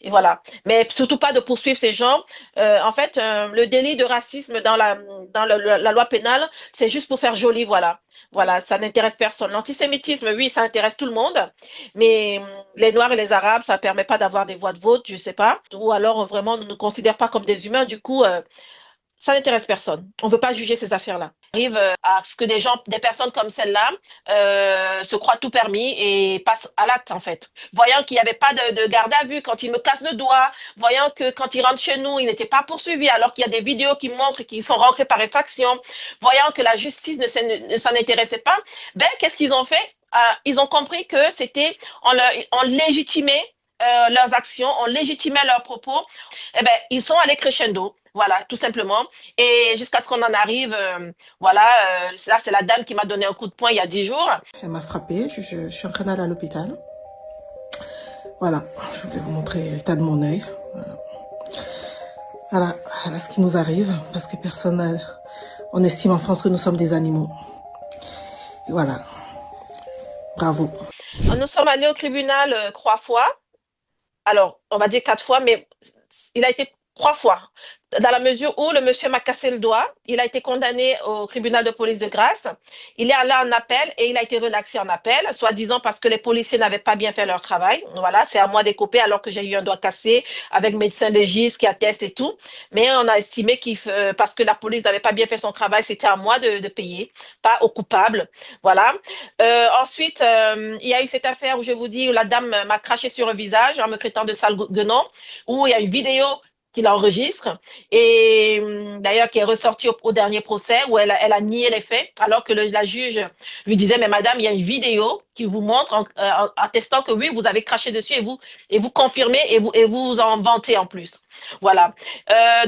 Et voilà. Mais surtout pas de poursuivre ces gens. En fait, le délit de racisme dans la loi pénale, c'est juste pour faire joli, voilà. Voilà, ça n'intéresse personne. L'antisémitisme, oui, ça intéresse tout le monde, mais les Noirs et les Arabes, ça ne permet pas d'avoir des voix de vote, je sais pas. Ou alors, vraiment, on ne nous considère pas comme des humains. Du coup, ça n'intéresse personne. On ne veut pas juger ces affaires-là. Arrive à ce que des personnes comme celle-là, se croient tout permis et passent à l'acte en fait. Voyant qu'il n'y avait pas de garde à vue quand il me casse le doigt, voyant que quand il rentre chez nous, il n'était pas poursuivi alors qu'il y a des vidéos qui montrent qu'ils sont rentrés par effraction, voyant que la justice ne s'en intéressait pas, ben qu'est-ce qu'ils ont fait? Ils ont compris que c'était, on légitimait leurs actions, on légitimait leurs propos, eh ben, ils sont allés crescendo. Voilà, tout simplement. Et jusqu'à ce qu'on en arrive, voilà, là, c'est la dame qui m'a donné un coup de poing il y a 10 jours. Elle m'a frappée, je suis en train d'aller à l'hôpital. Voilà, je voulais vous montrer l'état de mon œil. Voilà. Voilà ce qui nous arrive, parce que personne, on estime en France que nous sommes des animaux. Et voilà, bravo. Nous sommes allés au tribunal 3 fois. Alors, on va dire 4 fois, mais il a été 3 fois. Dans la mesure où le monsieur m'a cassé le doigt, il a été condamné au tribunal de police de Grasse. Il est allé en appel et il a été relaxé en appel, soi-disant parce que les policiers n'avaient pas bien fait leur travail. Voilà, c'est à moi d'écoper alors que j'ai eu un doigt cassé avec médecin légiste qui atteste et tout. Mais on a estimé parce que la police n'avait pas bien fait son travail, c'était à moi de payer, pas au coupable. Voilà. Ensuite, il y a eu cette affaire où je vous dis où la dame m'a craché sur le visage en me traitant de sale guenon, où il y a une vidéo qui l'enregistre et d'ailleurs qui est ressortie au dernier procès où elle a nié les faits alors que la juge lui disait mais madame il y a une vidéo qui vous montre attestant que oui vous avez craché dessus et vous confirmez et vous en vantez en plus. Voilà.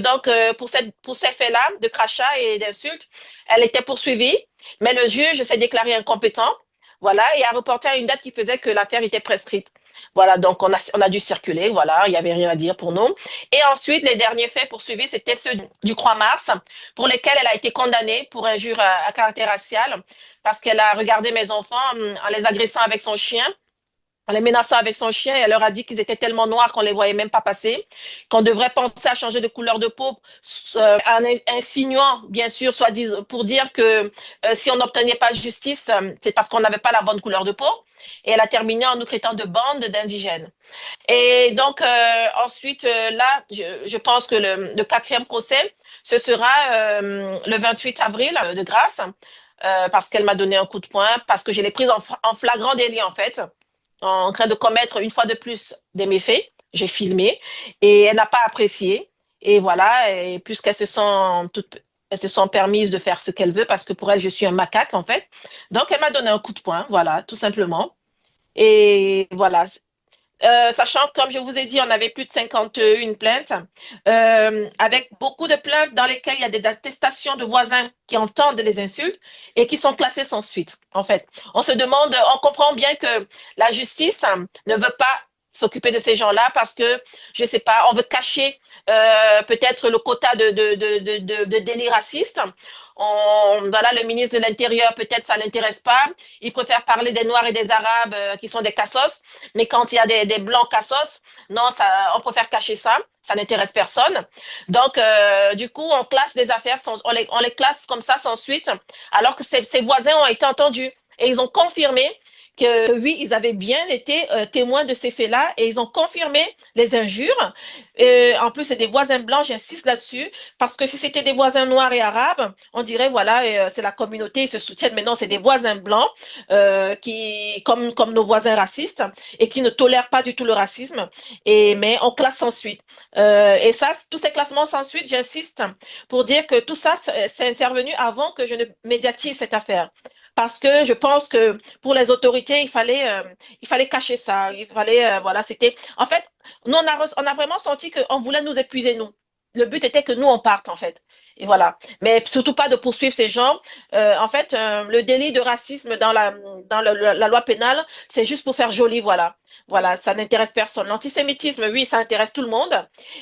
Donc pour ces faits-là de crachat et d'insultes, elle était poursuivie mais le juge s'est déclaré incompétent. Voilà, et a reporté à une date qui faisait que l'affaire était prescrite. Voilà, donc on a dû circuler, voilà, il n'y avait rien à dire pour nous. Et ensuite, les derniers faits poursuivis, c'était ceux du 3 mars, pour lesquels elle a été condamnée pour injure à caractère racial, parce qu'elle a regardé mes enfants en les agressant avec son chien en les menaçant avec son chien et elle leur a dit qu'ils étaient tellement noirs qu'on les voyait même pas passer, qu'on devrait penser à changer de couleur de peau, en insinuant, bien sûr, soit pour dire que si on n'obtenait pas justice, c'est parce qu'on n'avait pas la bonne couleur de peau. Et elle a terminé en nous traitant de bande d'indigènes. Et donc, ensuite, là, je pense que le quatrième procès, ce sera le 28 avril de grâce, parce qu'elle m'a donné un coup de poing, parce que je l'ai prise en flagrant délit, en fait en train de commettre une fois de plus des méfaits. J'ai filmé et elle n'a pas apprécié. Et voilà, et puisqu'elles elles se sont permises de faire ce qu'elle veut parce que pour elle, je suis un macaque en fait. Donc, elle m'a donné un coup de poing, voilà, tout simplement. Et voilà. Sachant que, comme je vous ai dit, on avait plus de 51 plaintes, avec beaucoup de plaintes dans lesquelles il y a des attestations de voisins qui entendent les insultes et qui sont classées sans suite. En fait, on se demande, on comprend bien que la justice ne veut pas s'occuper de ces gens-là parce que, je sais pas, on veut cacher peut-être le quota de délits racistes. Voilà, le ministre de l'Intérieur, peut-être ça l'intéresse pas. Il préfère parler des Noirs et des Arabes qui sont des cassos. Mais quand il y a des blancs cassos, non, on préfère cacher ça. Ça n'intéresse personne. Donc, du coup, on classe des affaires, on les classe comme ça sans suite, alors que ces voisins ont été entendus. Et ils ont confirmé que oui, ils avaient bien été témoins de ces faits-là et ils ont confirmé les injures. En plus, c'est des voisins blancs, j'insiste là-dessus, parce que si c'était des voisins noirs et arabes, on dirait, voilà, c'est la communauté, ils se soutiennent. Mais non, c'est des voisins blancs comme nos voisins racistes et qui ne tolèrent pas du tout le racisme. Mais on classe sans suite. Et ça, tous ces classements sans suite, j'insiste, pour dire que tout ça, c'est intervenu avant que je ne médiatise cette affaire. Parce que je pense que pour les autorités, il fallait cacher ça. Il fallait, voilà, c'était. En fait, nous, on a vraiment senti qu'on voulait nous épuiser, nous. Le but était que nous, on parte, en fait. Et voilà. Mais surtout pas de poursuivre ces gens. En fait, le délit de racisme dans la loi pénale, c'est juste pour faire joli, voilà. Voilà, ça n'intéresse personne. L'antisémitisme, oui, ça intéresse tout le monde.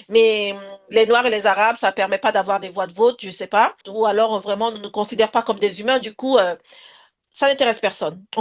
Mais les Noirs et les Arabes, ça ne permet pas d'avoir des voix de vote, je sais pas. Ou alors, vraiment, on ne nous considère pas comme des humains. Du coup, ça n'intéresse personne.